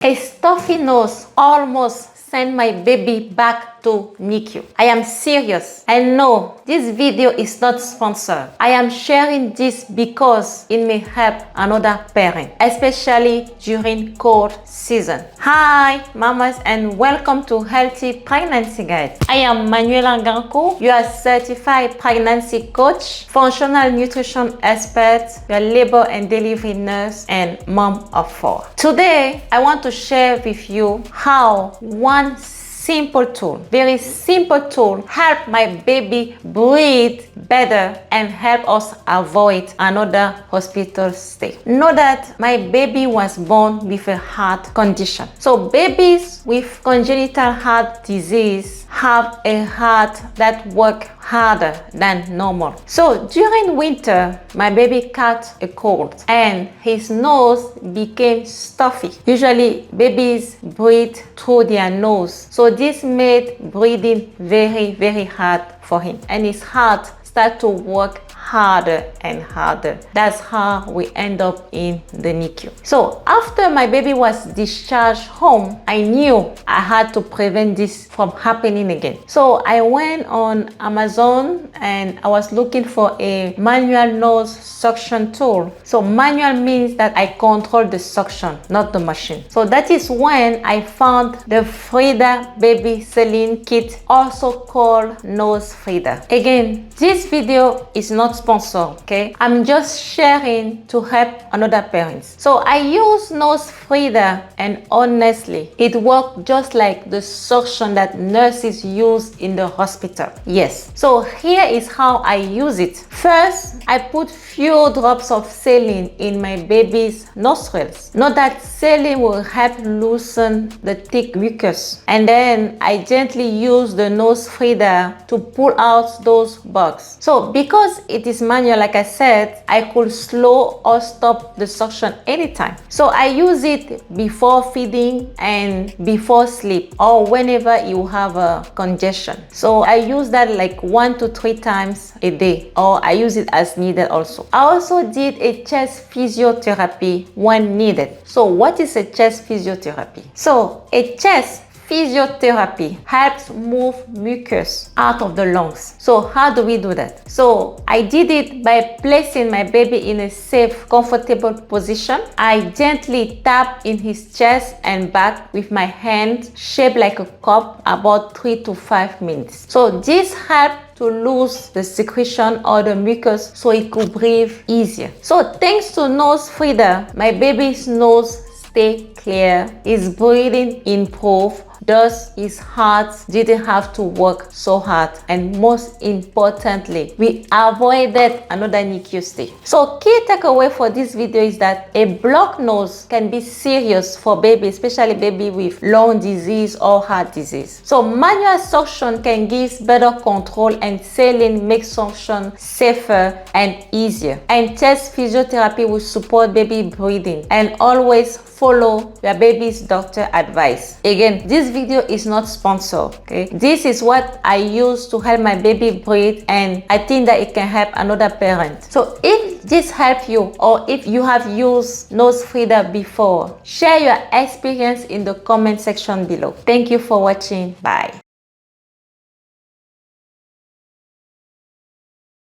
A stuffy nose almost sent my baby back to NICU. I am serious. And no, this video is not sponsored. I am sharing this because it may help another parent, especially during cold season. Hi, mamas, and welcome to Healthy Pregnancy Guide. I am Manuela Ganko, your certified pregnancy coach, functional nutrition expert, your labor and delivery nurse, and mom of 4. Today, I want to share with you how one simple tool, very simple tool, help my baby breathe better and help us avoid another hospital stay. Know that my baby was born with a heart condition. So babies with congenital heart disease have a heart that works harder than normal. So during winter, my baby caught a cold and his nose became stuffy. Usually babies breathe through their nose. So this made breathing very hard for him, and his heart started to work harder and harder. That's how we end up in the NICU. So after my baby was discharged home, I knew I had to prevent this from happening again. So I went on Amazon and I was looking for a manual nose suction tool. So manual means that I control the suction, not the machine. So that is when I found the Frida Baby Saline kit, also called Nose Frida. Again, this video is not sponsored, okay? I'm just sharing to help another parents. So I use Nose Frida, and honestly, it worked just like the suction that nurses use in the hospital. Yes. So here is how I use it. First, I put few drops of saline in my baby's nostrils. Know that saline will help loosen the thick mucus. And then I gently use the Nose Frida to pull out those bugs. So because it is manual, like I said, I could slow or stop the suction anytime. So I use it before feeding and before sleep, or whenever you have a congestion. So I use that like 1 to 3 times a day, or I use it as needed also. I also did a chest physiotherapy when needed. So what is a chest physiotherapy? So a chest physiotherapy helps move mucus out of the lungs. So how do we do that? So I did it by placing my baby in a safe, comfortable position. I gently tap in his chest and back with my hand shaped like a cup about 3 to 5 minutes. So this helps to lose the secretion or the mucus so he could breathe easier. So thanks to Nose Frida, my baby's nose stay clear, his breathing improved, thus his heart didn't have to work so hard, and most importantly, we avoided another NICU stay. So key takeaway for this video is that a blocked nose can be serious for baby, especially baby with lung disease or heart disease. So manual suction can give better control, and saline makes suction safer and easier. And chest physiotherapy will support baby breathing, and always follow your baby's doctor advice. Again, this video is not sponsored, okay? This is what I use to help my baby breathe, and I think that it can help another parent. So if this helped you, or if you have used Nose Frida before, share your experience in the comment section below. Thank you for watching. Bye.